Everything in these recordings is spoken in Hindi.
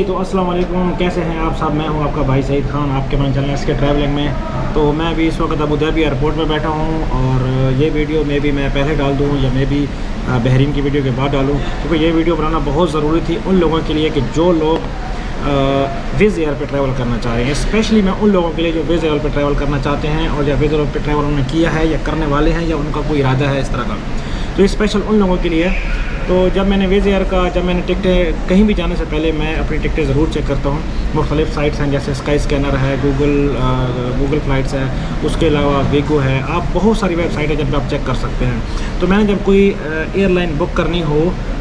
तो अस्सलाम वालेकुम, कैसे हैं आप सब। मैं हूं आपका भाई सईद खान, आपके अपने चैनल इसके ट्रैवलिंग में। तो मैं भी इस वक्त अबू धाबी एयरपोर्ट में बैठा हूं और ये वीडियो मैं पहले डाल दूं या मैं भी बहरीन की वीडियो के बाद डालूं, क्योंकि ये वीडियो बनाना बहुत ज़रूरी थी उन लोगों के लिए कि जो लोग विज़ एयर पे ट्रैवल करना चाह रहे हैं। स्पेशली मैं उन लोगों के लिए जो विज़ एयर पे ट्रैवल करना चाहते हैं और या विज़ एयर पे ट्रैवल उन्होंने किया है या करने वाले हैं या उनका कोई इरादा है इस तरह का, तो ये स्पेशल उन लोगों के लिए। तो जब मैंने विज़ एयर का मैंने टिकटें कहीं भी जाने से पहले मैं अपनी टिकटें ज़रूर चेक करता हूँ। मुख्तलिफ़ साइट्स हैं जैसे स्काई स्कैनर है, गूगल फ़्लाइट्स है, उसके अलावा वीगो है, आप बहुत सारी वेबसाइट है जब भी आप चेक कर सकते हैं। तो मैंने जब कोई एयरलाइन बुक करनी हो,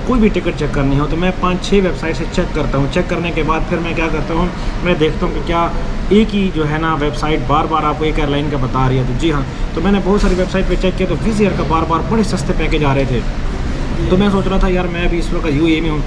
कोई भी टिकट चेक करनी हो, तो मैं 5-6 वेबसाइट से चेक करता हूँ। चेक करने के बाद फिर मैं क्या करता हूँ, मैं देखता हूँ कि क्या एक ही जो है ना वेबसाइट बार बार आपको एक एयरलाइन का बता रही है। तो जी हाँ, तो मैंने बहुत सारी वेबसाइट पे चेक किया तो विज़ एयर का बार बार बड़े सस्ते पैकेज आ रहे थे। तो मैं सोच रहा था यार मैं अभी इस वक्त यूएई में हूँ,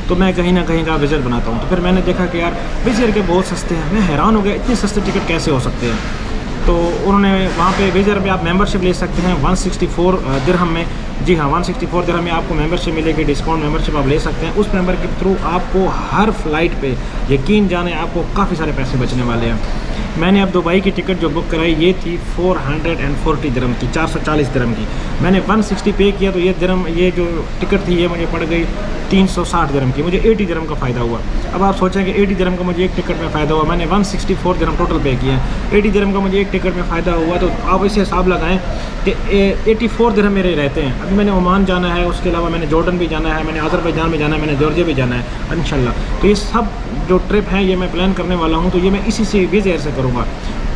तो मैं कहीं ना कहीं का विज़िट बनाता हूँ। तो फिर मैंने देखा कि यार विज़ एयर के बहुत सस्ते हैं। मैं हैरान हो गया, इतने सस्ते टिकट कैसे हो सकते हैं। तो उन्होंने वहाँ पे विज़ एयर पे आप मेंबरशिप ले सकते हैं 164 दिरहम में। जी हाँ, 164 दिरहम में आपको मेंबरशिप मिलेगी, डिस्काउंट मेंबरशिप आप ले सकते हैं। उस मेंबर के थ्रू आपको हर फ्लाइट पे यकीन जाने आपको काफ़ी सारे पैसे बचने वाले हैं। मैंने अब दुबई की टिकट जो बुक कराई ये थी 440 दिरहम की, 440 दिरहम की। मैंने 160 पे किया तो ये जो टिकट थी ये मुझे पड़ गई 360 दिरहम की। मुझे 80 दिरहम का फ़ायदा हुआ। अब आप सोचें कि 80 दिरहम का मुझे एक टिकट में फ़ायदा हुआ, मैंने 164 दिरहम टोटल पे किया है। 80 दिरहम का मुझे एक टिकट में फ़ायदा हुआ, तो आप इसे हिसाब लगाएं कि 84 दिरहम मेरे रहते हैं। अभी मैंने ओमान जाना है, उसके अलावा मैंने जॉर्डन भी जाना है, मैंने अज़रबैजान भी जाना है, मैंने जॉर्जिया भी जाना है इंशाल्लाह। तो ये सब जो ट्रिप है ये मैं प्लान करने वाला हूँ, तो ये मैं इसी से विज़ एयर से करूँगा।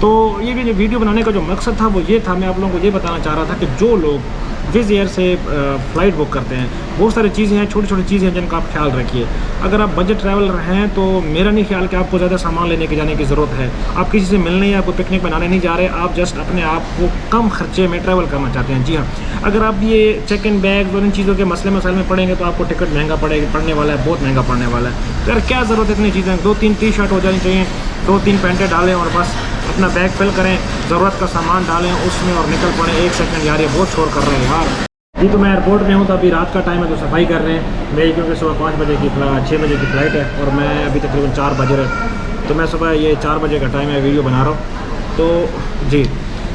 तो ये भी जो वीडियो बनाने का जो मकसद था वो ये था, मैं आप लोगों को ये बताना चाह रहा था कि जो लोग विज़ एयर से फ़्लाइट बुक करते हैं, बहुत सारी चीज़ें हैं, छोटी छोटी चीज़ें हैं जिनका आप ख्याल रखिए। अगर आप बजट ट्रैवलर हैं तो मेरा नहीं ख्याल कि आपको ज़्यादा सामान लेने के जाने की ज़रूरत है। आप किसी से मिलने या कोई पिकनिक बनाने नहीं जा रहे, आप जस्ट अपने आप को कम खर्चे में ट्रैवल करना चाहते हैं। जी हाँ, अगर आप ये चेक इन बैग और इन चीज़ों के मसले मसाइल में पड़ेंगे तो आपको टिकट महंगा पड़ने वाला है, बहुत महंगा पड़ने वाला है। तो यार क्या ज़रूरत है इतनी चीज़ें, 2-3 टी शर्ट हो जानी चाहिए, 2-3 पैंटें डालें और बस अपना बैग फिल करें, ज़रूरत का सामान डालें उसमें और निकल पड़ें। एक सेकंड यार, ये बहुत शोर कर रहे हैं यार। जी, तो मैं एयरपोर्ट में हूँ, तो अभी रात का टाइम है तो सफाई कर रहे हैं मेरी, क्योंकि सुबह 5 बजे की 6 बजे की फ़्लाइट है और मैं अभी तकरीबन 4 बजे रहे, तो मैं सुबह ये 4 बजे का टाइम है वीडियो बना रहा हूँ। तो जी,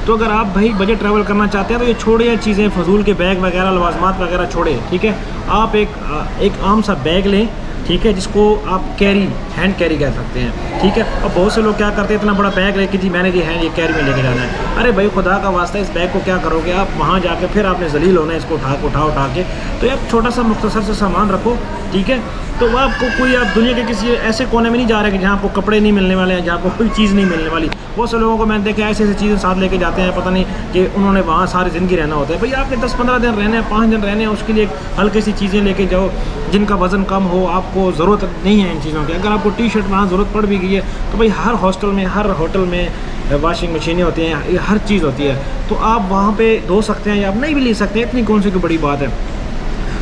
तो अगर आप भाई बजट ट्रैवल करना चाहते हैं तो ये छोड़िए चीज़ें, फजूल के बैग वगैरह लवाजमात वगैरह छोड़े, ठीक है। आप एक आम सा बैग लें, ठीक है, जिसको आप हैंड कैरी कर सकते हैं, ठीक है। अब बहुत से लोग क्या करते हैं, इतना बड़ा बैग लेके जी मैंने ये कैरी में लेके जाना है। अरे भाई खुदा का वास्ता, इस बैग को क्या करोगे आप, वहाँ जाके फिर आपने जलील होना है इसको उठा के। तो आप छोटा सा मुख्तसर से सामान रखो, ठीक है। तो वो आपको कोई, आप दुनिया के किसी ऐसे कोने में नहीं जा रहे कि जहाँ आपको कपड़े नहीं मिलने वाले हैं, जहाँ आपको कोई चीज़ नहीं मिलने वाली। बहुत से लोगों को मैंने देखा ऐसी चीज़ें साथ लेके जाते हैं, पता नहीं कि उन्होंने वहाँ सारी ज़िंदगी रहना होता है। भाई आपने 10-15 दिन रहने हैं, 5 दिन रहने हैं, उसके लिए हल्की सी चीज़ें लेके जाओ जिनका वज़न कम हो। आपको ज़रूरत नहीं है इन चीज़ों की। अगर आपको टी शर्ट वहाँ ज़रूरत पड़ भी गई है तो भाई हर हॉस्टल में, हर होटल में वॉशिंग मशीनें होती हैं, हर चीज़ होती है, तो आप वहाँ पे धो सकते हैं या आप नहीं भी ले सकते हैं, इतनी कौन सी कोई बड़ी बात है।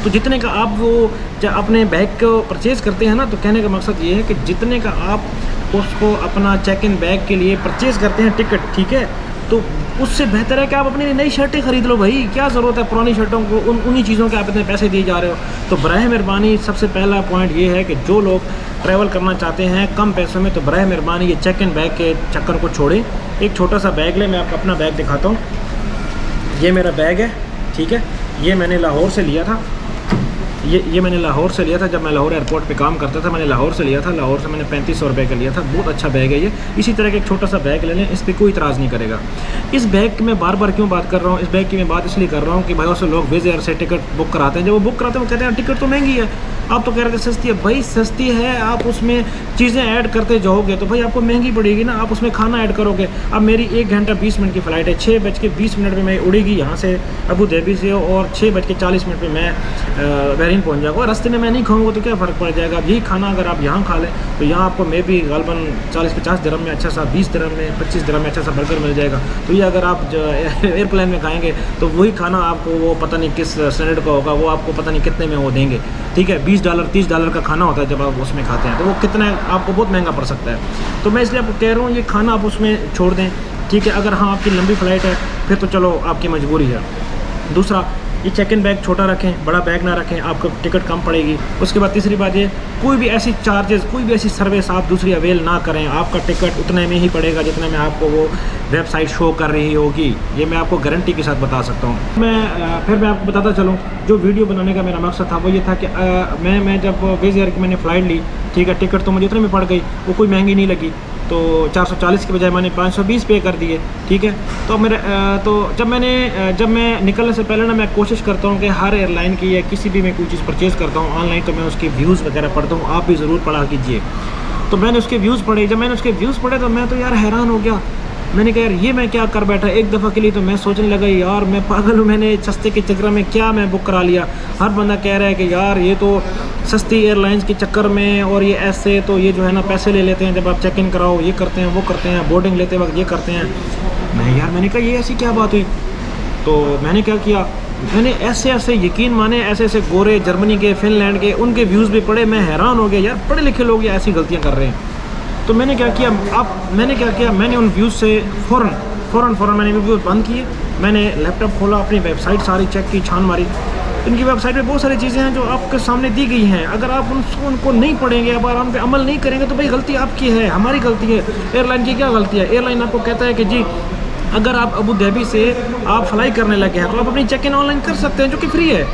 तो जितने का आप वो अपने बैग को परचेज़ करते हैं ना, तो कहने का मकसद ये है कि जितने का आप उसको अपना चेक इन बैग के लिए परचेज़ करते हैं टिकट, ठीक है, तो उससे बेहतर है कि आप अपनी नई शर्टें ख़रीद लो। भाई क्या ज़रूरत है पुरानी शर्टों को, उन्हीं चीज़ों के आप इतने पैसे दिए जा रहे हो। तो बराह मेहरबानी सबसे पहला पॉइंट ये है कि जो लोग ट्रैवल करना चाहते हैं कम पैसों में, तो बराह मेहरबानी ये चेक इन बैग के चक्कर को छोड़ें। एक छोटा सा बैग लें, मैं आपको अपना बैग दिखाता हूँ। ये मेरा बैग है, ठीक है, ये मैंने लाहौर से लिया था। ये मैंने लाहौर से लिया था, जब मैं लाहौर एयरपोर्ट पे काम करता था, मैंने लाहौर से लिया था। लाहौर से मैंने 3500 रुपये का लिया था, बहुत अच्छा बैग है ये। इसी तरह का एक छोटा सा बैग ले लें, इस पर कोई इतराज़ नहीं करेगा। इस बैग की मैं बार बार क्यों बात कर रहा हूँ, इस बैग की मैं बात इसलिए कर रहा हूँ कि भाई से लोग विज़ एयर से टिकट बुक कराते हैं, जब वो बुक कराते हैं वो कहते हैं टिकट तो महंगी है, आप तो कह रहे थे सस्ती है। भाई सस्ती है, आप उसमें चीज़ें ऐड करते जाओगे तो भाई आपको महंगी पड़ेगी ना। आप उसमें खाना ऐड करोगे। अब मेरी 1 घंटा 20 मिनट की फ़्लाइट है, 6:20 में मैं उड़ेगी यहाँ से अबू धाबी से, और 6:40 में मैं बहरीन पहुँच जाऊँगा। रास्ते में मैं नहीं खाऊँगा तो क्या फ़र्क पड़ जाएगा। अब यही खाना अगर आप यहाँ खा लें तो यहाँ आपको मे भी गालबन 40-50 दिरहम में अच्छा सा, 20 दिरहम में, 25 दिरहम में अच्छा सा बर्गर मिल जाएगा। तो ये अगर आप एयरप्लेन में खाएँगे तो वही खाना आपको वो पता नहीं किस स्टैंडर्ड का होगा, वो आपको पता नहीं कितने में वो देंगे, ठीक है। $20-30 का खाना होता है जब आप उसमें खाते हैं, तो वो कितना आपको बहुत महंगा पड़ सकता है। तो मैं इसलिए आपको कह रहा हूँ ये खाना आप उसमें छोड़ दें, ठीक है। अगर हाँ आपकी लंबी फ़्लाइट है फिर तो चलो आपकी मजबूरी है। दूसरा, ये चेक इन बैग छोटा रखें, बड़ा बैग ना रखें, आपको टिकट कम पड़ेगी। उसके बाद तीसरी बात ये, कोई भी ऐसी चार्जेस, कोई भी ऐसी सर्विस आप दूसरी अवेल ना करें, आपका टिकट उतने में ही पड़ेगा जितने में आपको वो वेबसाइट शो कर रही होगी। ये मैं आपको गारंटी के साथ बता सकता हूँ। मैं आपको बताता चलूँ, जो वीडियो बनाने का मेरा मकसद था वो ये था कि मैं जब विज़ एयर की मैंने फ़्लाइट ली, ठीक है, टिकट तो मुझे उतने में पड़ गई, वो कोई महंगी नहीं लगी, तो 440 के बजाय मैंने 520 पे कर दिए, ठीक है। तो जब मैं निकलने से पहले ना मैं कोशिश करता हूँ कि हर एयरलाइन की या किसी भी मैं कोई चीज़ परचेज़ करता हूँ ऑनलाइन, तो मैं उसके व्यूज़ वगैरह पढ़ता हूँ। आप भी ज़रूर पढ़ा कीजिए। तो मैंने उसके व्यूज़ पढ़े। जब मैंने उसके व्यूज़ पढ़े तो मैं तो यार हैरान हो गया। मैंने कहा यार ये मैं क्या कर बैठा एक दफ़ा के लिए। तो मैं सोचने लगा यार मैं पागल हूँ, मैंने सस्ते के चक्कर में क्या मैं बुक करा लिया। हर बंदा कह रहा है कि यार ये तो सस्ती एयरलाइंस के चक्कर में, और ये ऐसे तो ये जो है ना पैसे ले लेते हैं जब आप चेक इन कराओ, ये करते हैं वो करते हैं, बोर्डिंग लेते वक्त ये करते हैं। मैंने कहा ये ऐसी क्या बात हुई। तो मैंने क्या किया, मैंने ऐसे यकीन माने ऐसे गोरे जर्मनी के, फिनलैंड के, उनके व्यूज़ भी पढ़े। मैं हैरान हो गया यार, पढ़े लिखे लोग ये ऐसी गलतियाँ कर रहे हैं। तो मैंने क्या किया, मैंने उन व्यूज़ से फ़ौरन मैंने व्यूज़ बंद किए। मैंने लैपटॉप खोला, अपनी वेबसाइट सारी चेक की, छान मारी। इनकी वेबसाइट पे बहुत सारी चीज़ें हैं जो आपके सामने दी गई हैं। अगर आप उनको नहीं पढ़ेंगे, अगर उन पर अमल नहीं करेंगे तो भाई गलती आपकी है, हमारी गलती है। एयरलाइन की क्या गलती है। एयरलाइन आपको कहता है कि जी अगर आप अबू धाबी से आप फ्लाई करने लगे हैं तो आप अपनी चेक इन ऑनलाइन कर सकते हैं, जो कि फ्री है।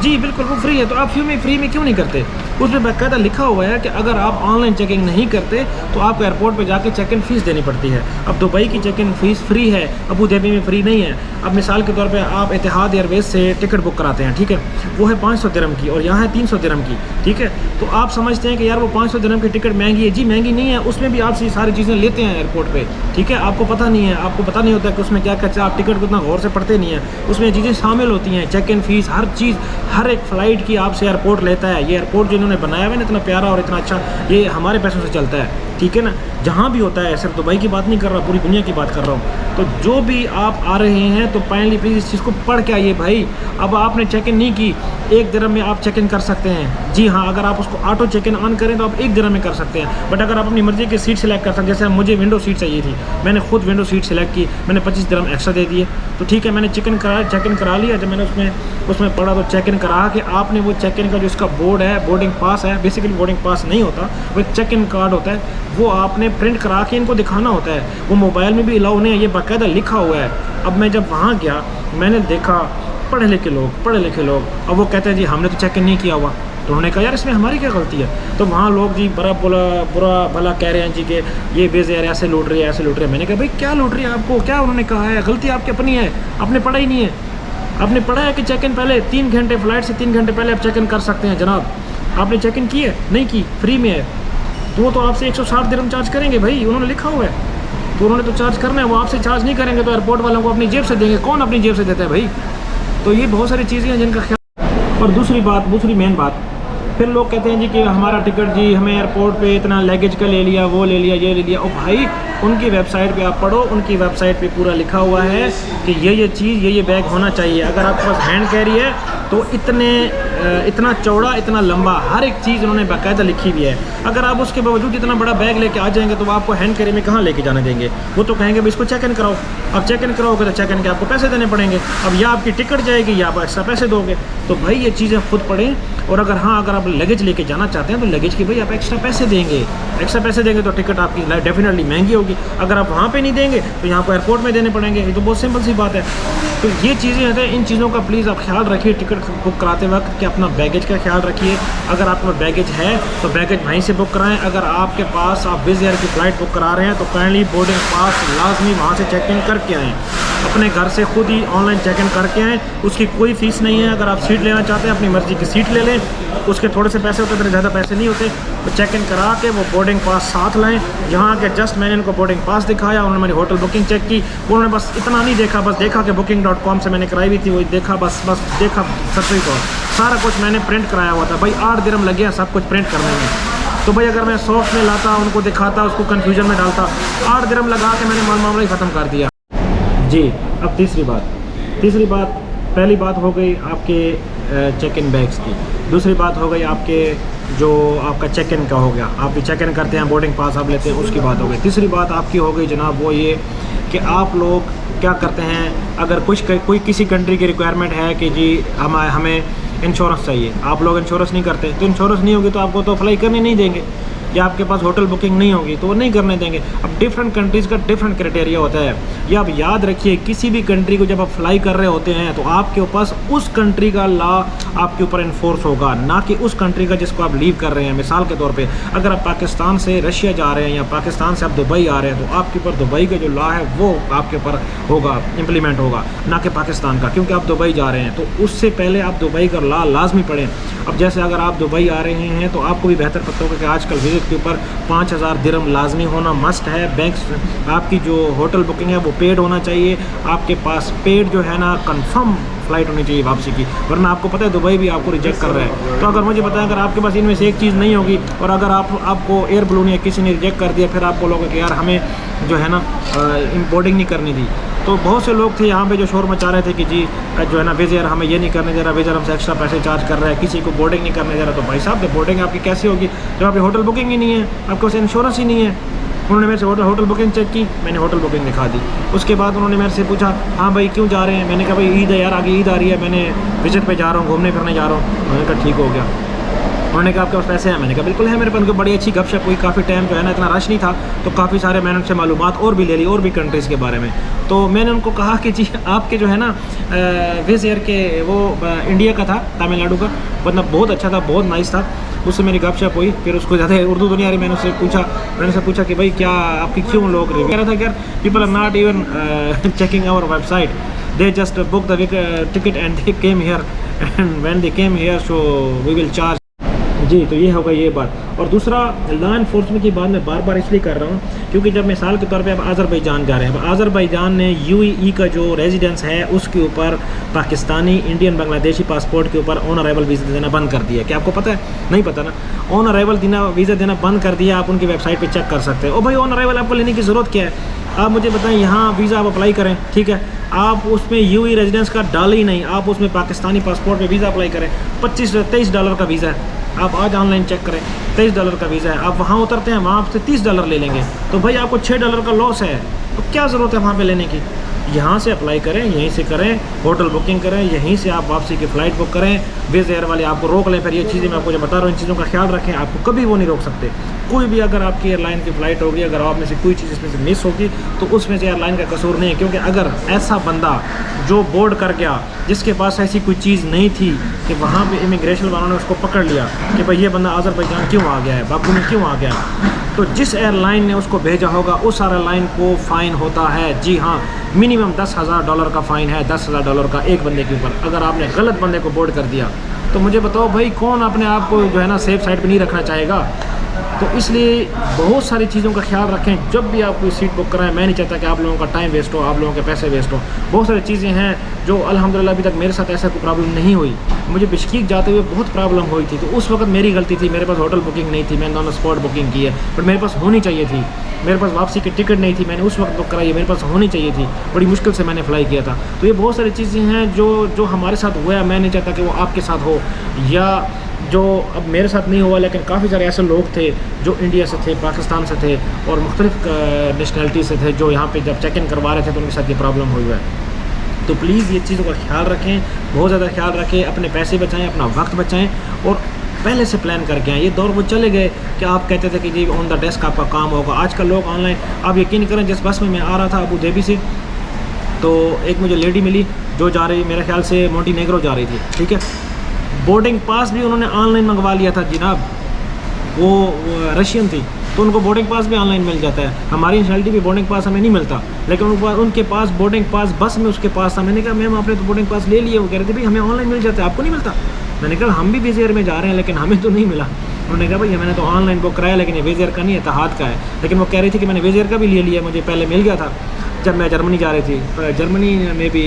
जी बिल्कुल, वो फ्री है। तो आप फ्री में क्यों नहीं करते। उसमें बाकायदा लिखा हुआ है कि अगर आप ऑनलाइन चेकिंग नहीं करते तो आपको एयरपोर्ट पे जाके चेक इन फ़ीस देनी पड़ती है। अब दुबई की चेक इन फ़ीस फ्री है, अबू धाबी में फ्री नहीं है। अब मिसाल के तौर पे आप इतिहाद एयरवेज से टिकट बुक कराते हैं, ठीक है, वो है 500 दिरहम की और यहाँ है 300 दिरहम की, ठीक है। तो आप समझते हैं कि यार वो 500 दिरहम की टिकट महंगी है। जी महंगी नहीं है, उसमें भी आपसे सारी चीज़ें लेते हैं एयरपोर्ट पर, ठीक है। आपको पता नहीं है, आपको पता नहीं होता कि उसमें क्या क्या, आप टिकट को इतना गौर से पढ़ते नहीं है। उसमें चीज़ें शामिल होती हैं, चेक इन फ़ीस, हर चीज़, हर एक फ़्लाइट की आपसे एयरपोर्ट लेता है। ये एयरपोर्ट जो इन्होंने बनाया हुआ है ना इतना प्यारा और इतना अच्छा, ये हमारे पैसों से चलता है, ठीक है ना। जहाँ भी होता है, सिर्फ दुबई की बात नहीं कर रहा, पूरी दुनिया की बात कर रहा हूँ। तो जो भी आप आ रहे हैं तो फाइनली प्लीज़ इस चीज़ को पढ़ के आइए भाई। अब आपने चेक इन नहीं की, 1 दिरहम में आप चेक इन कर सकते हैं। जी हाँ, अगर आप उसको ऑटो चेक इन ऑन करें तो आप 1 दिरहम में कर सकते हैं। बट अगर आप अपनी मर्ज़ी की सीट सेलेक्ट कर सकते हैं, जैसे मुझे विंडो सीट चाहिए थी, मैंने खुद विंडो सीट सेलेक्ट की, मैंने 25 दिरहम एक्स्ट्रा दे दिए। तो ठीक है, मैंने चेक इन करा लिया। जब मैंने उसमें पढ़ा तो चेक इन करा के आपने वो चेक इन का जो इसका बोर्ड है, बोर्डिंग पास है, बेसिकली बोर्डिंग पास नहीं होता, वो एक चेक इन कार्ड होता है, वो आपने प्रिंट करा के इनको दिखाना होता है। वो मोबाइल में भी अलाउ नहीं है, ये बाकायदा लिखा हुआ है। अब मैं जब वहाँ गया, मैंने देखा पढ़े लिखे लोग, अब वो कहते हैं जी हमने तो चेक इन नहीं किया हुआ। तो उन्होंने कहा यार इसमें हमारी क्या गलती है। तो वहाँ लोग जी बुरा भला कह रहे हैं जी कि ये बेज़ यार ऐसे लूट रही है। मैंने कहा भाई क्या लूट रही है, आपको क्या उन्होंने कहा है, गलती आपकी अपनी है, आपने पढ़ा ही नहीं है। आपने पढ़ा है कि चेक इन पहले 3 घंटे, फ्लाइट से 3 घंटे पहले आप चेक इन कर सकते हैं जनाब। आपने चेक इन की है, नहीं की, फ्री में है, तो वो तो आपसे 160 दिरहम चार्ज करेंगे भाई, उन्होंने लिखा हुआ है, तो उन्होंने तो चार्ज करना है। वो आपसे चार्ज नहीं करेंगे तो एयरपोर्ट वालों को अपनी जेब से देंगे। कौन अपनी जेब से देता है भाई। तो ये बहुत सारी चीज़ें हैं जिनका ख्याल। और दूसरी मेन बात, फिर लोग कहते हैं जी कि हमारा टिकट जी हमें एयरपोर्ट पे इतना लगेज का ले लिया, वो ले लिया, ये ले लिया। और भाई उनकी वेबसाइट पे आप पढ़ो, उनकी वेबसाइट पे पूरा लिखा हुआ है कि ये चीज़, ये बैग होना चाहिए। अगर आपके पास हैंड कैरी है तो इतना चौड़ा, इतना लंबा, हर एक चीज़ उन्होंने बाकायदा लिखी हुई है। अगर आप उसके बावजूद इतना बड़ा बैग लेके आ जाएंगे तो वो आपको हैंड कैरी में कहाँ लेके जाने देंगे। वो तो कहेंगे भाई इसको चेक इन कराओ। अब चेक इन कराओगे तो चेक इन के आपको पैसे देने पड़ेंगे। अब या आपकी टिकट जाएगी या आप एक्स्ट्रा पैसे दोगे। तो भाई ये चीज़ें खुद पढ़ें। और अगर आप लगेज लेके जाना चाहते हैं तो लगेज की भाई आप एक्स्ट्रा पैसे देंगे तो टिकट आपकी डेफिनेटली महंगी होगी। अगर आप वहाँ पे नहीं देंगे तो यहाँ पर एयरपोर्ट में देने पड़ेंगे। ये तो बहुत सिंपल सी बात है। तो ये चीज़ें हैं, इन चीज़ों का प्लीज़ आप ख्याल रखिए टिकट बुक कराते वक्त कि अपना बैगेज का ख्याल रखिए। अगर आपका बैगेज है तो बैगेज वहीं से बुक कराएं। अगर आपके पास आप विज़ एयर की फ़्लाइट बुक करा रहे हैं तो काइंडली बोर्डिंग पास लाजमी वहाँ से चेक इन करके आएँ। अपने घर से खुद ही ऑनलाइन चेक इन करके आएँ। उसकी कोई फ़ीस नहीं है। अगर आप सीट लेना चाहते हैं अपनी मर्ज़ी की सीट ले लें, उसके थोड़े से पैसे होते हैं, ज़्यादा पैसे नहीं होते। तो चेक इन करा के वो बोर्डिंग पास साथ लाएँ। यहाँ के जस्ट मैंने इनको बोर्डिंग पास दिखाया, उन्होंने मेरी होटल बुकिंग चेक की। उन्होंने बस इतना नहीं देखा, बस देखा कि booking.com से मैंने कराई हुई थी, वही देखा, बस देखा सच्ची को। सारा कुछ मैंने प्रिंट कराया हुआ था भाई। 8 दिरहम लगे हैं सब कुछ प्रिंट करने में। तो भाई अगर मैं सॉफ्ट में लाता, उनको दिखाता, उसको कन्फ्यूजन में डालता, 8 दिरहम लगा के मैंने मामला ही ख़त्म कर दिया जी। अब तीसरी बात, पहली बात हो गई आपके चेक इन बैग्स की। दूसरी बात हो गई आपके जो आपका चेक इन का हो गया, आप चेक इन करते हैं, बोर्डिंग पास आप लेते हैं, उसकी बात हो गई। तीसरी बात आपकी हो गई जनाब वो ये कि आप लोग क्या करते हैं, अगर कोई किसी कंट्री की रिक्वायरमेंट है कि जी हमें इंश्योरेंस चाहिए, आप लोग इंश्योरेंस नहीं करते, तो इंश्योरेंस नहीं होगी तो आपको तो अप्लाई करने नहीं देंगे, या आपके पास होटल बुकिंग नहीं होगी तो वो नहीं करने देंगे। अब डिफरेंट कंट्रीज़ का डिफरेंट क्राइटेरिया होता है। ये आप याद रखिए, किसी भी कंट्री को जब आप फ्लाई कर रहे होते हैं तो आपके पास उस कंट्री का लॉ आपके ऊपर इन्फोर्स होगा, ना कि उस कंट्री का जिसको आप लीव कर रहे हैं। मिसाल के तौर पे अगर आप पाकिस्तान से रशिया जा रहे हैं या पाकिस्तान से आप दुबई आ रहे हैं तो आपके ऊपर दुबई का जो लॉ है वो आपके ऊपर होगा, इम्प्लीमेंट होगा, ना कि पाकिस्तान का, क्योंकि आप दुबई जा रहे हैं तो उससे पहले आप दुबई का लॉ लाजमी पढ़ें। अब जैसे अगर आप दुबई आ रहे हैं तो आपको भी बेहतर पता होगा कि आजकल विजिट के ऊपर 5000 दिरहम लाजमी होना मस्ट है। बैंक आपकी जो होटल बुकिंग है वो पेड होना चाहिए, आपके पास पेड जो है ना कंफर्म फ़्लाइट होनी चाहिए वापसी की, वरना आपको पता है दुबई भी आपको रिजेक्ट कर रहा है। तो अगर मुझे बताएं, अगर आपके पास इनमें से एक चीज़ नहीं होगी और अगर आपको एयर बलून या किसी ने रिजेक्ट कर दिया, फिर आप बोलोगे कि यार हमें जो है ना बोर्डिंग नहीं करनी थी। तो बहुत से लोग थे यहाँ पे जो शोर मचा रहे थे कि जी जो है ना विज़र हमें ये नहीं करने दे रहा, विज़र हमसे एक्स्ट्रा पैसे चार्ज कर रहा है, किसी को बोर्डिंग नहीं करने दे रहा। तो भाई साहब तो बोर्डिंग आपकी कैसी होगी जब आपकी होटल बुकिंग ही नहीं है, आपके पास इंश्योरेंस ही नहीं है। उन्होंने मेरे से होटल बुकिंग चेक की, मैंने होटल बुकिंग दिखा दी। उसके बाद उन्होंने मेरे से पूछा, हाँ भाई क्यों जा रहे हैं? मैंने कहा भाई ईद है यार, आगे ईद आ रही है, मैंने विजिट पे जा रहा हूँ, घूमने फिरने जा रहा हूँ। उन्होंने कहा ठीक हो गया। उन्होंने कहा आपके पास पैसे हैं? मैंने कहा बिल्कुल है मेरे पास। उनको बड़ी अच्छी गपशप हुई, काफ़ी टाइम जो है ना इतना रश नहीं था, तो काफ़ी सारे मैंने उनसे मालूमात और भी ले ली, और भी कंट्रीज़ के बारे में। तो मैंने उनको कहा कि जी आपके जो है ना विज़ एयर के वो इंडिया का था, तमिलनाडु का, मतलब बहुत अच्छा था, बहुत नाइस था। उससे मेरी गपशप हुई, फिर उसको ज़्यादा उर्दू तो नहीं आ रही, मैंने उससे पूछा कि भाई क्या आपकी क्यों लोग रिव्यू कह रहा था कि यार people are not even checking our website, they just book the ticket and they came here and when they came here so we will charge. जी, तो ये होगा ये बात। और दूसरा, लॉ इन्फोर्समेंट की बात मैं बार बार इसलिए कर रहा हूँ क्योंकि जब मिसाल के तौर पे आप आज़रबाईजान जा रहे हैं, अब आज़रबाईजान ने यूएई का जो रेजिडेंस है उसके ऊपर पाकिस्तानी, इंडियन, बांग्लादेशी पासपोर्ट के ऊपर ऑन अराइवल वीज़ा देना बंद कर दिया। क्या आपको पता है? नहीं पता ना। ऑन अराइवल वीज़ा देना बंद कर दिया। आप उनकी वेबसाइट पर चेक कर सकते हैं। ओ भाई, ऑन अराइवल आपको लेने की ज़रूरत क्या है? आप मुझे बताएं, यहाँ वीज़ा आप अप्लाई करें, ठीक है, आप उसमें यूएई रेजिडेंस का डाल ही नहीं, आप उसमें पाकिस्तानी पासपोर्ट पे वीज़ा अप्लाई करें। $23 का वीज़ा है, आप आज ऑनलाइन चेक करें, $23 का वीज़ा है। आप वहाँ उतरते हैं, वहाँ आपसे $30 ले लेंगे, तो भाई आपको $6 का लॉस है। तो क्या ज़रूरत है वहाँ पे लेने की? यहाँ से अप्लाई करें, यहीं से करें, होटल बुकिंग करें, यहीं से आप वापसी की फ़्लाइट बुक करें। विज़ एयर वाले आपको रोक लें, फिर ये चीज़ें मैं आपको जो बता रहा हूँ इन चीज़ों का ख्याल रखें, आपको कभी वो नहीं रोक सकते। कोई भी अगर आपकी एयरलाइन की फ़्लाइट होगी, अगर आप में से कोई चीज़ इसमें से मिस होगी तो उसमें से एयरलाइन का कसूर नहीं है, क्योंकि अगर ऐसा बंदा जो बोर्ड कर गया जिसके पास ऐसी कोई चीज़ नहीं थी कि वहाँ पे इमिग्रेशन वालों ने उसको पकड़ लिया कि भाई ये बंदा आज़रबाईजान क्यों आ गया है, बाकू में क्यों आ गया, तो जिस एयरलाइन ने उसको भेजा होगा उस एयरलाइन को फ़ाइन होता है। जी हाँ, मिनिमम $10,000 का फ़ाइन है, $10,000 का एक बंदे के ऊपर। अगर आपने गलत बंदे को बोर्ड कर दिया तो मुझे बताओ भाई कौन अपने आप को जो है ना सेफ साइड पे नहीं रखना चाहेगा। तो इसलिए बहुत सारी चीज़ों का ख्याल रखें जब भी आप कोई सीट बुक कराएं। मैं नहीं चाहता कि आप लोगों का टाइम वेस्ट हो, आप लोगों के पैसे वेस्ट हो। बहुत सारी चीज़ें हैं जो अल्हम्दुलिल्लाह अभी तक मेरे साथ ऐसा कोई प्रॉब्लम नहीं हुई। मुझे बिश्कीक जाते हुए बहुत प्रॉब्लम हुई थी, तो उस वक्त मेरी गलती थी, मेरे पास होटल बुकिंग नहीं थी, मैंने ऑन स्पॉट बुकिंग की है, बट मेरे पास होनी चाहिए थी। मेरे पास वापसी की टिकट नहीं थी, मैंने उस वक्त बुक कराई है, मेरे पास होनी चाहिए थी, बड़ी मुश्किल से मैंने फ्लाई किया था। तो ये बहुत सारी चीज़ें हैं जो हमारे साथ हुआ है, मैं नहीं चाहता कि वो आपके साथ हो, या जो अब मेरे साथ नहीं हुआ, लेकिन काफ़ी सारे ऐसे लोग थे जो इंडिया से थे, पाकिस्तान से थे और मुख्तलिफ नेशनलिटी से थे, जो यहाँ पे जब चेक इन करवा रहे थे तो उनके साथ ये प्रॉब्लम हुई है। तो प्लीज़ ये चीज़ों का ख्याल रखें, बहुत ज़्यादा ख्याल रखें, अपने पैसे बचाएं, अपना वक्त बचाएं और पहले से प्लान करके आएँ। ये दौर वो चले गए कि आप कहते थे कि जी ऑन द डेस्क आपका काम होगा। आजकल लोग ऑनलाइन, आप यकीन करें, जिस बस में मैं आ रहा था अबू धाबी से, तो एक मुझे लेडी मिली जो जा रही, मेरे ख्याल से मोंटेनेग्रो जा रही थी, ठीक है। बोर्डिंग पास भी उन्होंने ऑनलाइन मंगवा लिया था जनाब, वो रशियन थी, तो उनको बोर्डिंग पास भी ऑनलाइन मिल जाता है। हमारी नेशनलिटी भी बोर्डिंग पास हमें नहीं मिलता, लेकिन उनके पास बोर्डिंग पास बस में उसके पास था। मैंने कहा मैम आपने तो बोर्डिंग पास ले लिया। वो कह रहे थे भाई हमें ऑनलाइन मिल जाता है, आपको नहीं मिलता। मैंने कहा हम भी विज़ एयर में जा रहे हैं लेकिन हमें तो नहीं मिला। उन्होंने कहा भाई मैंने तो ऑनलाइन बुक कराया, लेकिन ये विज़ एयर का नहीं है, इत्तेहाद का है। लेकिन वो कह रही थी कि मैंने विज़ एयर का भी ले लिया, मुझे पहले मिल गया था जब मैं जर्मनी जा रही थी। जर्मनी में भी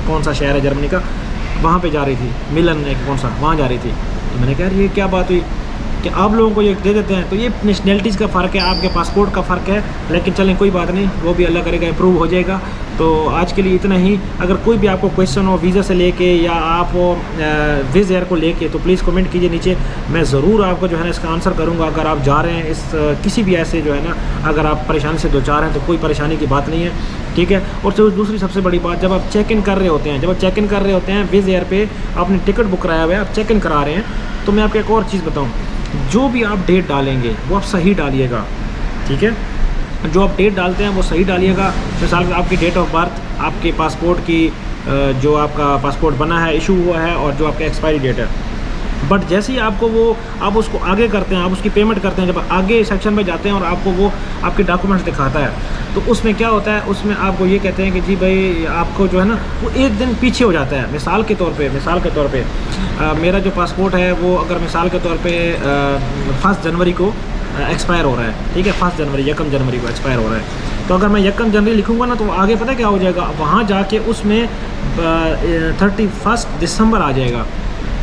कौन सा शहर है जर्मनी का, वहाँ पे जा रही थी, मिलन एक कौन सा, वहाँ जा रही थी। तो मैंने कहा ये क्या बात हुई कि आप लोगों को ये दे देते हैं। तो ये नेशनलिटीज़ का फ़र्क है, आपके पासपोर्ट का फ़र्क है, लेकिन चलें कोई बात नहीं, वो भी अल्लाह करेगा इम्प्रूव हो जाएगा। तो आज के लिए इतना ही। अगर कोई भी आपको क्वेश्चन हो वीज़ा से लेके या आप विज़ एयर को लेके, तो प्लीज़ कमेंट कीजिए नीचे, मैं ज़रूर आपको जो है ना इसका आंसर करूँगा। अगर आप जा रहे हैं इस किसी भी ऐसे जो है ना, अगर आप परेशानी से दो चार हैं तो कोई परेशानी की बात नहीं है, ठीक है। और दूसरी सबसे बड़ी बात, जब आप चेक इन कर रहे होते हैं, जब आप चेक इन कर रहे होते हैं विज़ एयर पे, आपने टिकट बुक कराया हुआ है, आप चेक इन करा रहे हैं, तो मैं आपको एक और चीज़ बताऊँ, जो भी आप डेट डालेंगे वो आप सही डालिएगा, ठीक है। जो आप डेट डालते हैं वो सही डालिएगा। मिसाल में आपकी डेट ऑफ बर्थ, आपके पासपोर्ट की जो आपका पासपोर्ट बना है, इशू हुआ है, और जो आपका एक्सपायरी डेट है। बट जैसे ही आपको वो आप उसको आगे करते हैं, आप उसकी पेमेंट करते हैं, जब आगे सेक्शन में जाते हैं और आपको वो आपके डॉक्यूमेंट्स दिखाता है, तो उसमें क्या होता है, उसमें आपको ये कहते हैं कि जी भाई आपको जो है ना वो एक दिन पीछे हो जाता है। मिसाल के तौर पे मेरा जो पासपोर्ट है वो अगर मिसाल के तौर पे 1 जनवरी को एक्सपायर हो रहा है, ठीक है, 1 जनवरी को एक्सपायर हो रहा है, तो अगर मैं 1 जनवरी लिखूँगा ना, तो आगे पता क्या हो जाएगा, वहाँ जाके उसमें 31 दिसंबर आ जाएगा।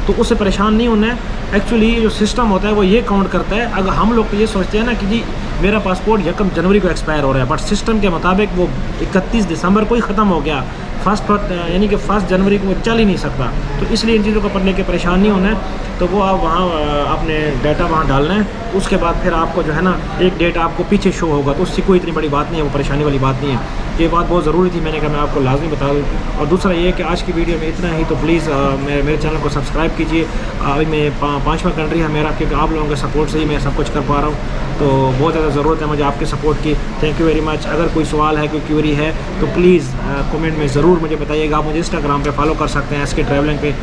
तो उससे परेशान नहीं होना है। एक्चुअली जो सिस्टम होता है वो ये काउंट करता है। अगर हम लोग तो ये सोचते हैं ना कि जी मेरा पासपोर्ट 1 जनवरी को एक्सपायर हो रहा है, बट सिस्टम के मुताबिक वो 31 दिसंबर को ही ख़त्म हो गया, यानी कि 1 जनवरी को वो चल ही नहीं सकता। तो इसलिए इन चीज़ों को पढ़ने के परेशान नहीं होना है। तो वो आप वहाँ अपने डाटा वहाँ डालना है, उसके बाद फिर आपको जो है ना एक डेट आपको पीछे शो होगा, तो उससे कोई इतनी बड़ी बात नहीं है, वो परेशानी वाली बात नहीं है। ये बात बहुत ज़रूरी थी, मैंने कहा मैं आपको लाजमी बता दूँ। और दूसरा ये कि आज की वीडियो में इतना ही, तो प्लीज़ मेरे चैनल को सब्सक्राइब कीजिए। अभी मैं 5वां कंट्री है मेरा, क्योंकि आप लोगों के सपोर्ट से ही मैं सब कुछ कर पा रहा हूँ, तो बहुत ज़्यादा ज़रूरत है मुझे आपके सपोर्ट की। Thank you very much. अगर कोई सवाल है, कोई क्वेरी है, तो प्लीज़ कमेंट में ज़रूर मुझे बताइएगा। आप मुझे इंस्टाग्राम पे फॉलो कर सकते हैं SK ट्रैवलिंग पे,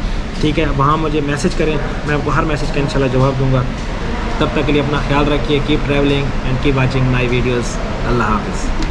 ठीक है, वहाँ मुझे मैसेज करें, मैं आपको हर मैसेज का इंशाल्लाह जवाब दूँगा। तब तक के लिए अपना ख्याल रखिए। Keep travelling and keep watching my videos. अल्लाह हाफ़िज़।